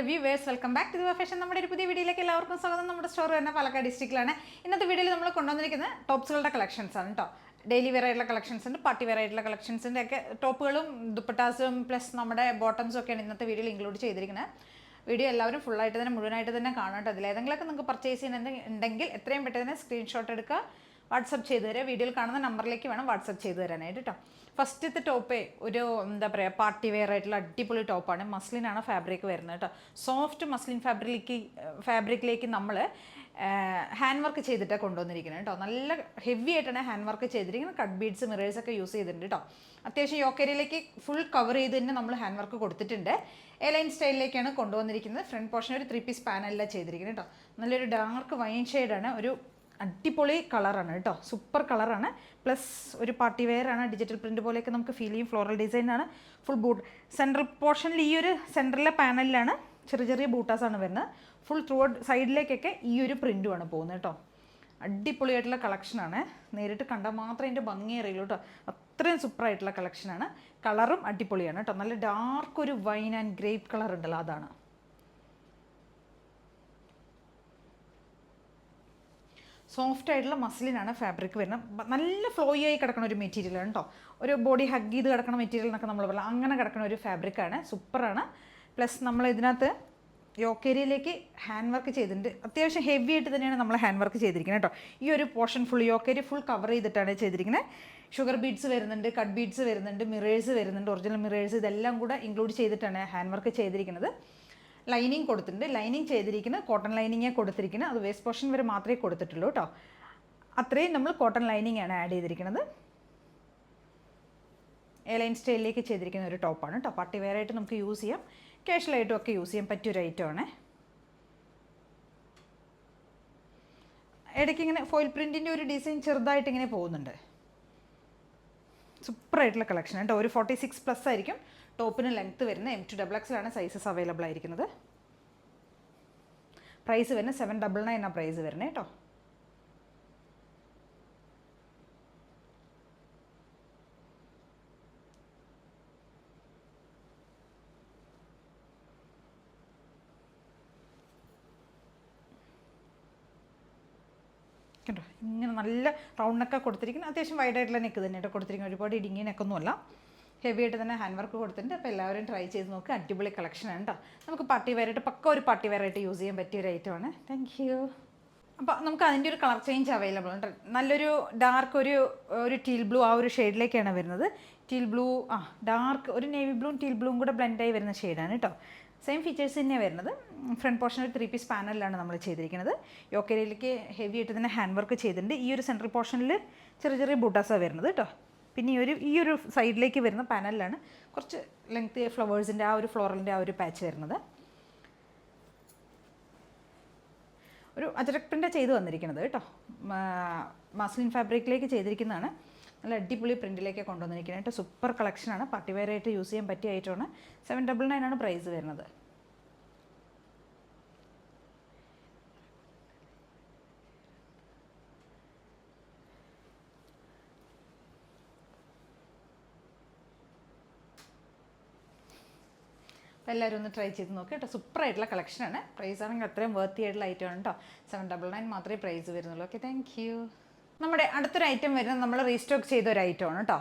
Hello viewers, welcome back to the fashion. നമ്മുടെ ഒരു പുതിയ വീഡിയോയിലേക്ക് എല്ലാവർക്കും സ്വാഗതം. നമ്മുടെ സ്റ്റോർ തന്നെ പാലക്കാട് ഡിസ്ട്രിക്റ്റിലാണ്. ഇന്നത്തെ വീഡിയോയിൽ നമ്മൾ കൊണ്ടുവന്നിരിക്കുന്ന ടോപ്സുകളുടെ കളക്ഷൻസ് ആണ് കേട്ടോ. ഡെയിലി വെയർ ആയിട്ടുള്ള കളക്ഷൻസ് ഉണ്ട്, പാർട്ടി വെയർ ആയിട്ടുള്ള കളക്ഷൻസിൻ്റെ ഒക്കെ ടോപ്പുകളും ദുപ്പട്ടാസും പ്ലസ് നമ്മുടെ ബോട്ടംസും ഒക്കെയാണ് ഇന്നത്തെ വീഡിയോയിൽ ഇൻക്ലൂഡ് ചെയ്തിരിക്കുന്നത്. വീഡിയോ എല്ലാവരും ഫുള്ളായിട്ട് തന്നെ മുഴുവനായിട്ട് തന്നെ കാണാം. അതിലേതെങ്കിലുമൊക്കെ നിങ്ങൾക്ക് പർച്ചേസ് ചെയ്യുന്നുണ്ടെങ്കിൽ എത്രയും പെട്ടെന്ന് സ്ക്രീൻഷോട്ട് എടുക്കുക, വാട്സപ്പ് ചെയ്തു തരാം. വീഡിയോയിൽ കാണുന്ന നമ്പറിലേക്ക് വേണം വാട്സപ്പ് ചെയ്തു തരാനായിട്ട് കേട്ടോ. ഫസ്റ്റത്തെ ടോപ്പ് ഒരു എന്താ പറയുക, പാർട്ടി വെയർ ആയിട്ടുള്ള അടിപൊളി ടോപ്പാണ്. മസ്ലിനാണ് ഫാബ്രിക് വരുന്നത് കേട്ടോ. സോഫ്റ്റ് മസ്ലിൻ ഫാബ്രിക്കിലേക്ക് നമ്മൾ ഹാൻഡ് വർക്ക് ചെയ്തിട്ടാണ് കൊണ്ടുവന്നിരിക്കുന്നത് കേട്ടോ. നല്ല ഹെവി ആയിട്ടാണ് ഹാൻഡ് വർക്ക് ചെയ്തിരിക്കുന്നത്. കട്ട് ബീഡ്സ്, മിറേഴ്സ് ഒക്കെ യൂസ് ചെയ്തിട്ടുണ്ട് കേട്ടോ. അത്യാവശ്യം യോക്കേരിയിലേക്ക് ഫുൾ കവർ ചെയ്ത് തന്നെ നമ്മൾ ഹാൻഡ് വർക്ക് കൊടുത്തിട്ടുണ്ട്. എലൈൻ സ്റ്റൈലിലേക്കാണ് കൊണ്ടുവന്നിരിക്കുന്നത്. ഫ്രണ്ട് പോർഷൻ ഒരു 3 പീസ് പാനലിലാണ് ചെയ്തിരിക്കുന്നത് കേട്ടോ. നല്ലൊരു ഡാർക്ക് വൈൻ ഷെയ്ഡാണ്. ഒരു അടിപൊളി കളറാണ് കേട്ടോ, സൂപ്പർ കളറാണ്. പ്ലസ് ഒരു പാർട്ടി വെയർ ആണ്. ഡിജിറ്റൽ പ്രിൻറ്റ് പോലെയൊക്കെ നമുക്ക് ഫീൽ ചെയ്യും. ഫ്ലോറൽ ഡിസൈനാണ്. ഫുൾ ബൂട്ട് സെൻട്രൽ പോർഷനിൽ ഈ ഒരു സെൻറ്ററിലെ പാനലിലാണ് ചെറിയ ചെറിയ ബൂട്ടാസാണ് വരുന്നത്. ഫുൾ ത്രൂ ഔട്ട് സൈഡിലേക്കൊക്കെ ഈ ഒരു പ്രിൻറ്റുമാണ് പോകുന്നത് കേട്ടോ. അടിപൊളിയായിട്ടുള്ള കളക്ഷനാണ്. നേരിട്ട് കണ്ടാൽ മാത്രമേ അതിൻ്റെ ഭംഗി അറിയുള്ളൂ കേട്ടോ. അത്രയും സൂപ്പറായിട്ടുള്ള കളക്ഷനാണ്. കളറും അടിപൊളിയാണ് കേട്ടോ. നല്ല ഡാർക്ക് ഒരു വൈൻ ആൻഡ് ഗ്രേപ്പ് കളർ ഉണ്ടല്ലോ, അതാണ്. സോഫ്റ്റ് ആയിട്ടുള്ള മസ്ലിനാണ് ഫാബ്രിക് വരുന്നത്. നല്ല ഫ്ലോയി ആയി കിടക്കുന്ന ഒരു മെറ്റീരിയലാണ് കേട്ടോ. ഒരു ബോഡി ഹഗ് ചെയ്ത് കിടക്കുന്ന മെറ്റീരിയൽ എന്നൊക്കെ നമ്മൾ പറയാം, അങ്ങനെ കിടക്കുന്ന ഒരു ഫാബ്രിക്കാണ്. സൂപ്പറാണ്. പ്ലസ് നമ്മൾ ഇതിനകത്ത് യോക്കേരിയിലേക്ക് ഹാൻഡ് വർക്ക് ചെയ്തിട്ടുണ്ട്. അത്യാവശ്യം ഹെവി ആയിട്ട് തന്നെയാണ് നമ്മൾ ഹാൻഡ് വർക്ക് ചെയ്തിരിക്കുന്നത് കേട്ടോ. ഈ ഒരു പോർഷൻ ഫുൾ യോക്കേരി ഫുൾ കവർ ചെയ്തിട്ടാണ് ചെയ്തിരിക്കുന്നത്. ഷുഗർ ബീഡ്സ് വരുന്നുണ്ട്, കട്ട് ബീഡ്സ് വരുന്നുണ്ട്, മിറേഴ്സ് വരുന്നുണ്ട്, ഒറിജിനൽ മിറേഴ്സ്, ഇതെല്ലാം കൂടെ ഇൻക്ലൂഡ് ചെയ്തിട്ടാണ് ഹാൻഡ് വർക്ക് ചെയ്തിരിക്കുന്നത്. ലൈനിങ് കൊടുത്തിട്ടുണ്ട്. ലൈനിങ് ചെയ്തിരിക്കുന്നത് കോട്ടൺ ലൈനിങ്ങേ കൊടുത്തിരിക്കുന്നത്. അത് വേസ്റ്റ് പോർഷൻ വരെ മാത്രമേ കൊടുത്തിട്ടുള്ളൂ കേട്ടോ. അത്രയും നമ്മൾ കോട്ടൺ ലൈനിങ് ആണ് ആഡ് ചെയ്തിരിക്കുന്നത്. എലൈൻ സ്റ്റൈലിലേക്ക് ചെയ്തിരിക്കുന്ന ഒരു ടോപ്പാണ് കേട്ടോ. പാർട്ടി വെയർ ആയിട്ട് നമുക്ക് യൂസ് ചെയ്യാം, കാഷ്വലായിട്ടും ഒക്കെ യൂസ് ചെയ്യാൻ പറ്റിയൊരു ഐറ്റമാണ്. ഇടയ്ക്ക് ഇങ്ങനെ ഫോയിൽ പ്രിൻറ്റിൻ്റെ ഒരു ഡിസൈൻ ചെറുതായിട്ട് ഇങ്ങനെ പോകുന്നുണ്ട്. സൂപ്പറായിട്ടുള്ള കളക്ഷൻ കേട്ടോ. ഒരു 46+ ആയിരിക്കും ടോപ്പിന് ലെങ്ത്ത് വരുന്നത്. M2XX സൈസസ് അവൈലബിൾ ആയിരിക്കുന്നത്. പ്രൈസ് വരുന്നത് 799 പ്രൈസ് വരുന്നത് കേട്ടോ. കേട്ടോ, ഇങ്ങനെ നല്ല റൗണ്ടൊക്കെ കൊടുത്തിരിക്കുന്നത്. അത്യാവശ്യം വൈഡായിട്ടുള്ള നെക്ക് തന്നെ കേട്ടോ കൊടുത്തിരിക്കുന്നത്. ഒരുപാട് ഇടുങ്ങിയ നെക്കൊന്നുമല്ല, ഹെവി ആയിട്ട് തന്നെ ഹാൻഡ് വർക്ക് കൊടുത്തിട്ടുണ്ട്. അപ്പോൾ എല്ലാവരും ട്രൈ ചെയ്ത് നോക്കുക. അടിപൊളി കളക്ഷനാണ് കേട്ടോ. നമുക്ക് പാർട്ടി വെയർ ആയിട്ട് പക്ക ഒരു പാർട്ടി വെയർ ആയിട്ട് യൂസ് ചെയ്യാൻ പറ്റിയ ഒരു ഐറ്റമാണ്. Thank you. അപ്പോൾ നമുക്ക് അതിൻ്റെ ഒരു കളർ ചേഞ്ച് അവൈലബിൾ ഉണ്ട്. നല്ലൊരു ഡാർക്ക് ഒരു ടീൽ ബ്ലൂ ആ ഒരു ഷെയ്ഡിലേക്കാണ് വരുന്നത്. ടീൽ ബ്ലൂ ഡാർക്ക് ഒരു നേവി ബ്ലൂവും ടീൽ ബ്ലൂവും കൂടെ ബ്ലെൻഡായി വരുന്ന ഷെയ്ഡാണ് കേട്ടോ. സെയിം ഫീച്ചേഴ്സ് തന്നെയാണ് വരുന്നത്. ഫ്രണ്ട് പോർഷൻ ഒരു 3 പീസ് പാനലിലാണ് നമ്മൾ ചെയ്തിരിക്കുന്നത്. യോക്കേരിയിലേക്ക് ഹെവി ആയിട്ട് തന്നെ ഹാൻഡ് വർക്ക് ചെയ്തിട്ടുണ്ട്. ഈ ഒരു സെൻട്രൽ പോർഷനിൽ ചെറിയ ചെറിയ ബൂട്ടാസാണ് വരുന്നത് കേട്ടോ. പിന്നെ ഈ ഒരു സൈഡിലേക്ക് വരുന്ന പാനലിലാണ് കുറച്ച് ലെങ്ത് ഫ്ലവേഴ്സിൻ്റെ ആ ഒരു ഫ്ലോറലിൻ്റെ ആ ഒരു പാച്ച് വരുന്നത്. ഒരു അജറക് പ്രിൻ്റാണ് ചെയ്ത് വന്നിരിക്കുന്നത് കേട്ടോ. മസ്ലിൻ ഫാബ്രിക്കിലേക്ക് ചെയ്തിരിക്കുന്നതാണ്. നല്ല അടിപൊളി പ്രിൻറ്റിലേക്ക് കൊണ്ടുവന്നിരിക്കുന്നത് കേട്ടോ. സൂപ്പർ കളക്ഷനാണ്. പാർട്ടി വെയർ ആയിട്ട് യൂസ് ചെയ്യാൻ പറ്റിയ ഐറ്റമാണ്. 799 പ്രൈസ് വരുന്നത്. അപ്പോൾ എല്ലാവരും ഒന്ന് ട്രൈ ചെയ്ത് നോക്കുക കേട്ടോ. സൂപ്പറായിട്ടുള്ള കളക്ഷനാണ്. പ്രൈസ് ആണെങ്കിൽ അത്രയും വർത്തി ആയിട്ടുള്ള ഐറ്റമാണ് കേട്ടോ. 799 മാത്രമേ പ്രൈസ് വരുന്നുള്ളൂ. Okay, thank you. നമ്മുടെ അടുത്തൊരു ഐറ്റം വരുന്നത് നമ്മൾ റീസ്റ്റോക്ക് ചെയ്ത ഒരു ഐറ്റമാണ് കേട്ടോ.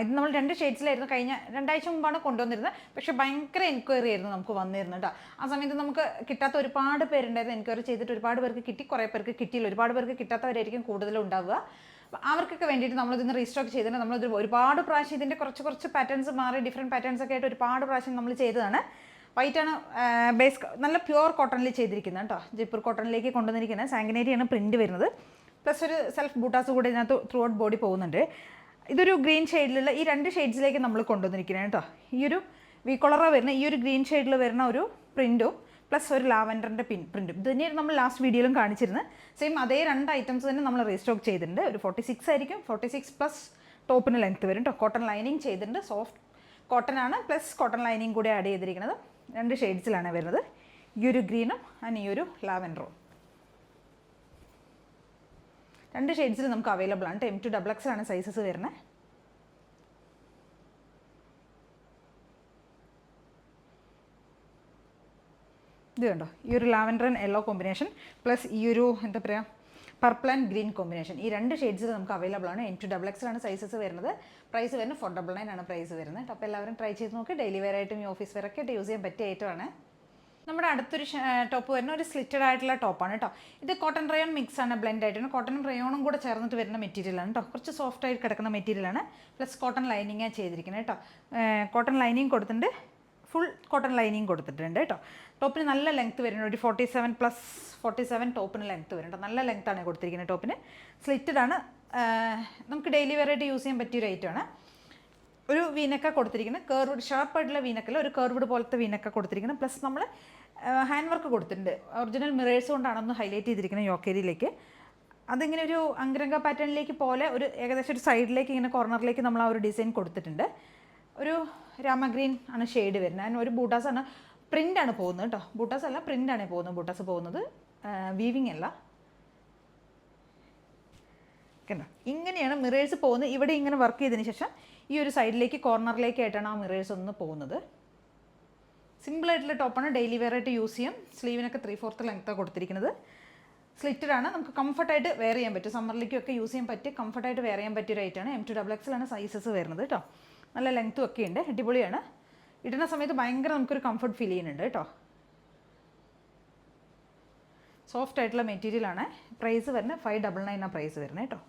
ഇത് നമ്മൾ 2 ഷെയ്ഡ്സിലായിരുന്നു കഴിഞ്ഞ 2 ആഴ്ച മുമ്പാണ് കൊണ്ടുവന്നിരുന്നത്. പക്ഷേ ഭയങ്കര എൻക്വയറി ആയിരുന്നു നമുക്ക് വന്നിരുന്നത് കേട്ടോ. ആ സമയത്ത് നമുക്ക് കിട്ടാത്ത ഒരുപാട് പേരുണ്ടായിരുന്നു. എൻക്വയറി ചെയ്തിട്ട് ഒരുപാട് പേർക്ക് കിട്ടി, കുറേ പേർക്ക് കിട്ടിയില്ല. ഒരുപാട് പേർക്ക് കിട്ടാത്തവരായിരിക്കും കൂടുതലും ഉണ്ടാവുക. അവർക്കൊക്കെ വേണ്ടിയിട്ട് നമ്മളിതിന് റീസ്റ്റോക്ക് ചെയ്തിട്ട് നമ്മളിത് ഒരുപാട് പ്രാവശ്യം ഇതിൻ്റെ കുറച്ച് പാറ്റേൺസ് മാറി ഡിഫറെൻറ്റ് പാറ്റേൺസ് ഒക്കെ ആയിട്ട് ഒരുപാട് പ്രാവശ്യം നമ്മൾ ചെയ്തതാണ്. വൈറ്റാണ് ബേസ്, നല്ല പ്യുവർ കോട്ടണിൽ ചെയ്തിരിക്കുന്നത് കേട്ടോ. ജയ്പൂർ കോട്ടണിലേക്ക് കൊണ്ടുവന്നിരിക്കുന്നത്. സാങ്കിനേരിയാണ് പ്രിൻറ്റ് വരുന്നത്. പ്ലസ് ഒരു സെൽഫ് ബൂട്ടാസ് കൂടെ ഇതിനകത്ത് ത്രൂ ഔട്ട് ബോഡി പോകുന്നുണ്ട്. ഇതൊരു ഗ്രീൻ ഷെയ്ഡിലുള്ള ഈ 2 ഷെയ്ഡ്സിലേക്ക് നമ്മൾ കൊണ്ടുവന്നിരിക്കുന്നത് കേട്ടോ. ഈ ഒരു വി കോളറാണ് വരുന്നത്. ഈ ഒരു ഗ്രീൻ ഷെയ്ഡിൽ വരുന്ന ഒരു പ്രിൻറ്റും പ്ലസ് ഒരു ലാവൻഡറിൻ്റെ പ്രിൻറ്റും ഇത് തന്നെയാണ് നമ്മൾ ലാസ്റ്റ് വീഡിയോയിലും കാണിച്ചിരുന്നത്. സെയിം അതേ 2 ഐറ്റംസ് തന്നെ നമ്മൾ റീസ്റ്റോക്ക് ചെയ്തിട്ടുണ്ട്. ഒരു 46 ആയിരിക്കും. 46+ ടോപ്പിന് ലെങ്ത്ത് വരും കേട്ടോ. കോട്ടൺ ലൈനിങ് ചെയ്തിട്ടുണ്ട്. സോഫ്റ്റ് കോട്ടൺ ആണ്, പ്ലസ് കോട്ടൺ ലൈനിങ് കൂടെ ആഡ് ചെയ്തിരിക്കുന്നത്. 2 ഷെയ്ഡ്സിലാണ് വരുന്നത്. ഈ ഒരു ഗ്രീനും ആൻഡ് ഈ ഒരു ലാവൻഡറും 2 ഷെയ്ഡ്സിൽ നമുക്ക് അവൈലബിൾ ആണ്. M2XX സൈസസ് വരുന്നത്. ഇത് കണ്ടോ, ഈ ഒരു lavender and yellow combination plus ഈ ഒരു എന്താ പറയുക പർപ്പിൾ ആൻഡ് ഗ്രീൻ കോമ്പിനേഷൻ, ഈ രണ്ട് ഷെയ്ഡ്സിൽ നമുക്ക് അവൈലബിൾ ആണ്. M2XX ആണ് സൈസസ് വരുന്നത്. പ്രൈസ് വരുന്നത് 499 ആണ് പ്രൈസ് വരുന്നത്. അപ്പോൾ എല്ലാവരും ട്രൈ ചെയ്ത് നോക്കി. ഡെയിലി വെയർ ആയിട്ടും ഈ ഓഫീസ് വെയർ ഒക്കെ ആയിട്ട് യൂസ് ചെയ്യാൻ പറ്റിയ ഐറ്റമാണ്. നമ്മുടെ അടുത്തൊരു ടോപ്പ് വരുന്ന ഒരു സ്ലിറ്റഡ് ആയിട്ടുള്ള ടോപ്പാണ് കേട്ടോ. ഇത് കോട്ടൺ റയോൺ മിക്സ് ആണ്, ബ്ലെൻഡ് ആയിട്ടാണ്. കോട്ടണും റയോണും കൂടെ ചേർന്നിട്ട് വരുന്ന മെറ്റീരിയലാണ് കേട്ടോ. കുറച്ച് സോഫ്റ്റ് ആയിട്ട് കിടക്കുന്ന മെറ്റീരിയലാണ്. പ്ലസ് കോട്ടൺ ലൈനിങ്ങാണ് ചെയ്തിരിക്കുന്നത് കേട്ടോ. കോട്ടൺ ലൈനിങ് കൊടുത്തിട്ടുണ്ട്, ഫുൾ കോട്ടൺ ലൈനിങ് കൊടുത്തിട്ടുണ്ട് കേട്ടോ. ടോപ്പിന് നല്ല ലെങ്ത്ത് വരുന്നുണ്ട്, ഒരു 47+47 ടോപ്പിന് ലെങ്ത്ത് വരുന്നുണ്ട്. നല്ല ലെങ്ത്താണ് കൊടുത്തിരിക്കുന്നത് ടോപ്പിന്. സ്ലിറ്റഡ് ആണ്, നമുക്ക് ഡെയിലി വെയർ ആയിട്ട് യൂസ് ചെയ്യാൻ പറ്റിയൊരു ഐറ്റമാണ്. ഒരു വീനക്ക കൊടുത്തിരിക്കുന്നത്, കർവ്ഡ് ഷാർപ്പായിട്ടുള്ള വീനക്കല്ല, ഒരു കർവ്ഡ് പോലത്തെ വീനക്ക കൊടുത്തിരിക്കുന്നത്. പ്ലസ് നമ്മൾ ഹാൻഡ് വർക്ക് കൊടുത്തിട്ടുണ്ട്. ഒറിജിനൽ മിറേഴ്സ് കൊണ്ടാണെന്ന് ഹൈലൈറ്റ് ചെയ്തിരിക്കുന്നത് യോക്കേരിയിലേക്ക്. അതിങ്ങനെ ഒരു അങ്കരംഗ പാറ്റേണിലേക്ക് പോലെ ഒരു ഏകദേശം ഒരു സൈഡിലേക്ക് ഇങ്ങനെ കോർണറിലേക്ക് നമ്മൾ ആ ഒരു ഡിസൈൻ കൊടുത്തിട്ടുണ്ട്. ഒരു രാമഗ്രീൻ ആണ് ഷെയ്ഡ് വരുന്നത്. അതിന് ഒരു ബൂട്ടാസാണ്, പ്രിൻ്റാണ് പോകുന്നത് കേട്ടോ. ബൂട്ടാസ് അല്ല, പ്രിൻ്റാണ് പോകുന്നത്. ബൂട്ടാസ് പോകുന്നത് വീവിങ് അല്ല. കണ്ടോ, ഇങ്ങനെയാണ് മിറേഴ്സ് പോകുന്നത്. ഇവിടെ ഇങ്ങനെ വർക്ക് ചെയ്തതിന് ശേഷം ഈ ഒരു സൈഡിലേക്ക് കോർണറിലേക്കായിട്ടാണ് ആ മിറേഴ്സ് ഒന്ന് പോകുന്നത്. സിമ്പിളായിട്ടുള്ള ടോപ്പാണ്, ഡെയിലി വെയർ ആയിട്ട് യൂസ് ചെയ്യാം. സ്ലീവിനൊക്കെ 3/4 ലെങ്ത്താണ് കൊടുത്തിരിക്കുന്നത്. സ്ലിറ്റഡ് ആണ്, നമുക്ക് കംഫർട്ടായിട്ട് വെയർ ചെയ്യാൻ പറ്റും. സമ്മറിലേക്കൊക്കെ യൂസ് ചെയ്യാൻ പറ്റിയ കംഫർട്ടായിട്ട് വെയർ ചെയ്യാൻ പറ്റിയ ഒരു ഐറ്റമാണ്. M2XX ആണ് സൈസസ് വരുന്നത് കേട്ടോ. നല്ല ലെങ്ത്തും ഒക്കെ ഉണ്ട്, അടിപൊളിയാണ്. ഇടുന്ന സമയത്ത് ഭയങ്കര നമുക്കൊരു കംഫർട്ട് ഫീൽ ചെയ്യുന്നുണ്ട് കേട്ടോ. സോഫ്റ്റ് ആയിട്ടുള്ള മെറ്റീരിയലാണ്. പ്രൈസ് വരുന്നത് 599 ആണ് പ്രൈസ് വരുന്നത് കേട്ടോ.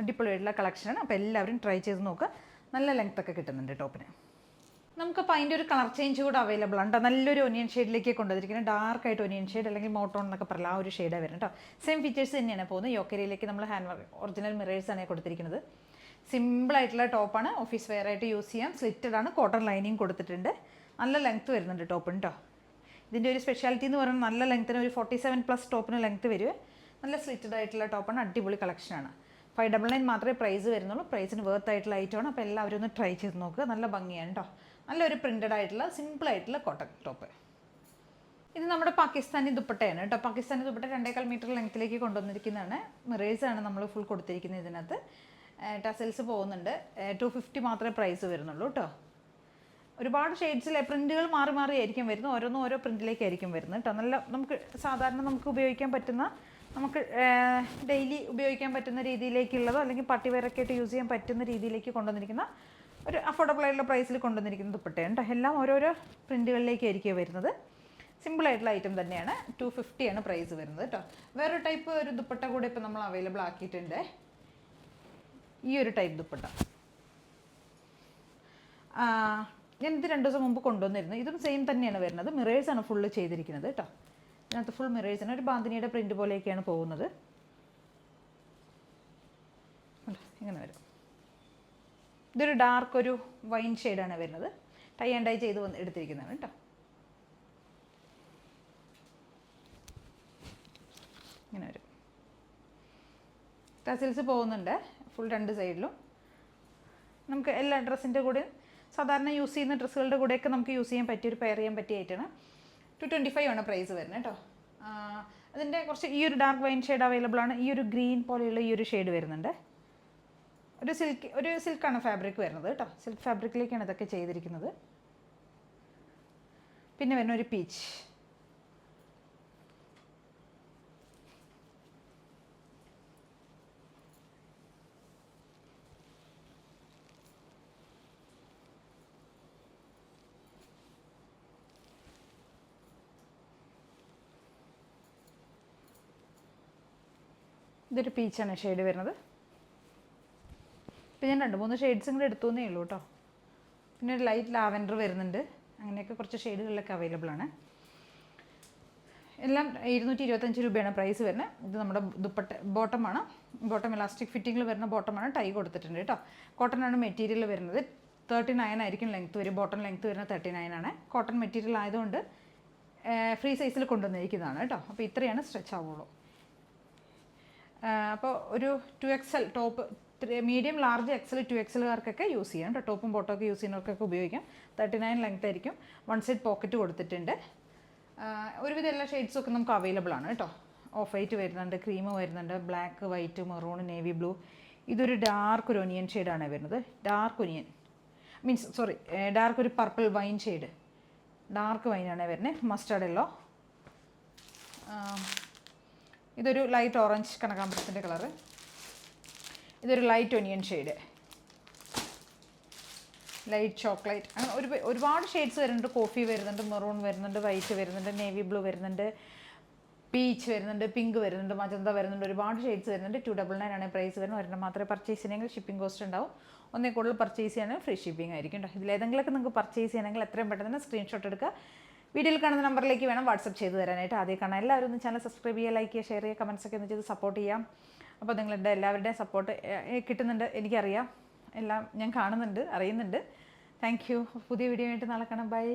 അടിപൊളിയായിട്ടുള്ള കളക്ഷനാണ്. അപ്പോൾ എല്ലാവരും ട്രൈ ചെയ്ത് നോക്കുക. നല്ല ലെങ്ത് ഒക്കെ കിട്ടുന്നുണ്ട് ടോപ്പിന്. നമുക്കപ്പോൾ അതിൻ്റെ ഒരു കളർ ചേഞ്ച് കൂടെ അവൈലബിൾ ആണ്. നല്ലൊരു ഒനിയൻ ഷെയ്ഡിലേക്ക് കൊണ്ടുവന്നിരിക്കുന്നത്. ഡാർക്കായിട്ട് ഒനിയൻ ഷെയ്ഡ് അല്ലെങ്കിൽ മോട്ടോൺ എന്നൊക്കെ പറഞ്ഞാൽ ആ ഒരു ഷെയ്ഡാണ് വരുന്നത് കേട്ടോ. സെയിം ഫീച്ചേഴ്സ് തന്നെയാണ് പോകുന്നത്. യോക്കേരിയിലേക്ക് നമ്മൾ ഹാൻഡ് വർക്ക് ഒറിജിനൽ മിറേഴ്സാണ് കൊടുത്തിരിക്കുന്നത്. സിമ്പിളായിട്ടുള്ള ടോപ്പാണ്, ഓഫീസ് വെയർ ആയിട്ട് യൂസ് ചെയ്യാം. സ്ലിറ്റഡ് ആണ്, കോട്ടൺ ലൈനിങ് കൊടുത്തിട്ടുണ്ട്. നല്ല ലെങ്ത്ത് വരുന്നുണ്ട് ടോപ്പിന് കേട്ടോ. ഇതിൻ്റെ ഒരു സ്പെഷ്യാലിറ്റി എന്ന് പറയുന്നത് നല്ല ലെങ്ത്തിന് ഒരു 47+ ടോപ്പിന് ലെങ്ത്ത് വരും. നല്ല സ്ലിറ്റഡ് ആയിട്ടുള്ള ടോപ്പാണ്, അടിപൊളി കളക്ഷനാണ്. 599 മാത്രമേ പ്രൈസ് വരുന്നുള്ളൂ. പ്രൈസിന് വേർത്ത് ആയിട്ടുള്ള ഐറ്റമാണ്. അപ്പോൾ എല്ലാവരും ഒന്ന് ട്രൈ ചെയ്ത് നോക്കുക. നല്ല ഭംഗിയാണ് കേട്ടോ. നല്ലൊരു പ്രിൻറ്റഡ് ആയിട്ടുള്ള സിമ്പിളായിട്ടുള്ള കോട്ടൺ ടോപ്പ്. ഇത് നമ്മുടെ പാകിസ്ഥാനി ദുപ്പട്ടയാണ് കേട്ടോ. പാകിസ്ഥാനി ദുപ്പട്ട 2.25 മീറ്റർ ലെങ്ത്തിലേക്ക് കൊണ്ടുവന്നിരിക്കുന്നതാണ്. മിറേഴ്സാണ് നമ്മൾ ഫുൾ കൊടുത്തിരിക്കുന്നത്. ഇതിനകത്ത് ടസൽസ് പോകുന്നുണ്ട്. 250 മാത്രമേ പ്രൈസ് വരുന്നുള്ളൂ കേട്ടോ. ഒരുപാട് ഷെയ്ഡ്സിലെ പ്രിൻറ്റുകൾ മാറി മാറി ആയിരിക്കും വരുന്നത്. ഓരോന്നും ഓരോ പ്രിൻറ്റിലേക്കായിരിക്കും വരുന്നത് കേട്ടോ. നല്ല നമുക്ക് സാധാരണ നമുക്ക് ഉപയോഗിക്കാൻ പറ്റുന്ന, നമുക്ക് ഡെയിലി ഉപയോഗിക്കാൻ പറ്റുന്ന രീതിയിലേക്കുള്ളതോ അല്ലെങ്കിൽ പാർട്ടി വെയറൊക്കെ ആയിട്ട് യൂസ് ചെയ്യാൻ പറ്റുന്ന രീതിയിലേക്ക് കൊണ്ടുവന്നിരിക്കുന്ന ഒരു അഫോർഡബിൾ ആയിട്ടുള്ള പ്രൈസിൽ കൊണ്ടുവന്നിരിക്കുന്ന ദുപ്പട്ടയാണ് കേട്ടോ. എല്ലാം ഓരോരോ പ്രിൻറ്റുകളിലേക്കായിരിക്കും വരുന്നത്. സിമ്പിളായിട്ടുള്ള ഐറ്റം തന്നെയാണ്. 250 ആണ് പ്രൈസ് വരുന്നത് കേട്ടോ. വേറൊരു ടൈപ്പ് ഒരു ദുപ്പട്ട കൂടെ ഇപ്പോൾ നമ്മൾ അവൈലബിൾ ആക്കിയിട്ടുണ്ട്. ഈ ഒരു ടൈപ്പ് ദുപ്പട്ട ഞാൻ ഇത് 2 ദിവസം മുമ്പ് കൊണ്ടുവന്നിരുന്നു. ഇതും സെയിം തന്നെയാണ് വരുന്നത്. മിറേഴ്സാണ് ഫുള്ള് ചെയ്തിരിക്കുന്നത് കേട്ടോ. ഇതിനകത്ത് ഫുൾ മിറേഴ്സാണ്. ഒരു ബാന്തിനിയുടെ പ്രിൻറ്റ് പോലെയൊക്കെയാണ് പോകുന്നത്. ഇങ്ങനെ വരും. ഇതൊരു ഡാർക്ക് ഒരു വൈൻ ഷെയ്ഡാണ് വരുന്നത്. ടൈ ആൻഡ് ഡൈ ചെയ്ത് എടുത്തിരിക്കുന്നതാണ് കേട്ടോ. ഇങ്ങനെ വരും. ടസിൽസ് പോകുന്നുണ്ട് ഫുൾ 2 സൈഡിലും. നമുക്ക് എല്ലാ ഡ്രസ്സിൻ്റെ കൂടെ സാധാരണ യൂസ് ചെയ്യുന്ന ഡ്രസ്സുകളുടെ കൂടെയൊക്കെ നമുക്ക് യൂസ് ചെയ്യാൻ പറ്റിയൊരു പെയർ ചെയ്യാൻ പറ്റിയ ഐറ്റമാണ്. 225 ആണ് പ്രൈസ് വരുന്നത് കേട്ടോ. അതിൻ്റെ കുറച്ച് ഈ ഒരു ഡാർക്ക് വൈൻ ഷെയ്ഡ് അവൈലബിൾ ആണ്. ഈ ഒരു ഗ്രീൻ പോലെയുള്ള ഈ ഒരു ഷെയ്ഡ് വരുന്നുണ്ട്. ഒരു സിൽക്കാണ് ഫാബ്രിക് വരുന്നത് കേട്ടോ. സിൽക്ക് ഫാബ്രിക്കിലേക്കാണ് ഇതൊക്കെ ചെയ്തിരിക്കുന്നത്. പിന്നെ വരുന്ന ഒരു പീച്ച്. ഇതൊരു പീച്ചാണ് ഷെയ്ഡ് വരുന്നത്. ഇപ്പം ഞാൻ 2-3 ഷെയ്ഡ്സും കൂടെ എടുത്തുവെന്നേ ഉള്ളൂ കേട്ടോ. പിന്നെ ഒരു ലൈറ്റ് ലാവൻഡർ വരുന്നുണ്ട്. അങ്ങനെയൊക്കെ കുറച്ച് ഷെയ്ഡുകളിലൊക്കെ അവൈലബിൾ ആണ്. എല്ലാം 225 രൂപയാണ് പ്രൈസ് വരുന്നത്. ഇത് നമ്മുടെ ദുപ്പട്ട ബോട്ടമാണ്. ബോട്ടം ഇലാസ്റ്റിക് ഫിറ്റിങ്ങിൽ വരുന്ന ബോട്ടമാണ്. ടൈ കൊടുത്തിട്ടുണ്ട് കേട്ടോ. കോട്ടൺ ആണ് മെറ്റീരിയൽ വരുന്നത്. 39 ആയിരിക്കും ലെങ്ത്ത് വരും. ബോട്ടം ലെങ്ത്ത് വരുന്നത് 39 ആണ്. കോട്ടൺ മെറ്റീരിയൽ ആയതുകൊണ്ട് ഫ്രീ സൈസിൽ കൊണ്ടുവന്നിരിക്കുന്നതാണ് കേട്ടോ. അപ്പോൾ ഇത്രയാണ് സ്ട്രെച്ച് ആവുള്ളൂ. അപ്പോൾ ഒരു 2XL top, medium large XL 2XLകാർക്കൊക്കെ യൂസ് ചെയ്യാം കേട്ടോ. ടോപ്പും ബോട്ടമൊക്കെ യൂസ് ചെയ്യുന്നവർക്കൊക്കെ ഉപയോഗിക്കാം. 39 ലെങ്ത് ആയിരിക്കും. 1 സൈഡ് പോക്കറ്റ് കൊടുത്തിട്ടുണ്ട്. ഒരുവിധം എല്ലാ ഷെയ്ഡ്സും ഒക്കെ നമുക്ക് അവൈലബിൾ ആണ് കേട്ടോ. ഓഫ് വൈറ്റ് വരുന്നുണ്ട്, ക്രീം വരുന്നുണ്ട്, black, white, maroon, navy blue. ഇതൊരു ഡാർക്ക് ഒരു ഒനിയൻ ഷെയ്ഡാണ് വരുന്നത്. Dark onion means sorry, dark ഒരു പർപ്പിൾ വൈൻ ഷെയ്ഡ്, ഡാർക്ക് വൈനാണ് വരുന്നത്. Mustard yellow. ഇതൊരു ലൈറ്റ് ഓറഞ്ച് കനകാമ്പരത്തിൻ്റെ കളറ്. ഇതൊരു light onion shade, light chocolate. അങ്ങനെ ഒരുപാട് ഷെയ്ഡ്സ് വരുന്നുണ്ട്. കോഫി വരുന്നുണ്ട്, മെറൂൺ വരുന്നുണ്ട്, വൈറ്റ് വരുന്നുണ്ട്, നേവി ബ്ലൂ വരുന്നുണ്ട്, പീച്ച് വരുന്നുണ്ട്, പിങ്ക് വരുന്നുണ്ട്, മജന്ത വരുന്നുണ്ട്. ഒരുപാട് ഷെയ്ഡ്സ് വരുന്നുണ്ട്. 299 ആണ് പ്രൈസ് വരുന്നത്. ഒരെണ്ണം മാത്രമേ പർച്ചേസ് ചെയ്യണമെങ്കിൽ ഷിപ്പിംഗ് കോസ്റ്റ് ഉണ്ടാവും. ഒന്നേ കൂടുതൽ പർച്ചേസ് ചെയ്യണമെങ്കിൽ ഫ്രീ ഷിപ്പിംഗ് ആയിരിക്കും കേട്ടോ. ഇതിലേതെങ്കിലുമൊക്കെ നിങ്ങൾക്ക് പർച്ചേസ് ചെയ്യണമെങ്കിൽ എത്രയും പെട്ടെന്ന് തന്നെ സ്ക്രീൻഷോട്ട് എടുക്കുക. വീഡിയോയിൽ കാണുന്ന നമ്പറിലേക്ക് വേണം വാട്സപ്പ് ചെയ്ത് തരാനായിട്ട്. ആദ്യം കാണാൻ എല്ലാവരും ഒന്ന് ചാനൽ സബ്സ്ക്രൈബ് ചെയ്യുക, ലൈക്ക് ചെയ്യുക, ഷെയർ ചെയ്യുക, കമൻസൊക്കെ ഒന്ന് ചെയ്ത് സപ്പോർട്ട് ചെയ്യാം. അപ്പോൾ നിങ്ങളുടെ എല്ലാവരുടെയും സപ്പോർട്ട് കിട്ടുന്നുണ്ട്, എനിക്കറിയാം. എല്ലാം ഞാൻ കാണുന്നുണ്ട്, അറിയുന്നുണ്ട്. Thank you. പുതിയ വീഡിയോ ആയിട്ട് നാളെ കാണാം. ബൈ.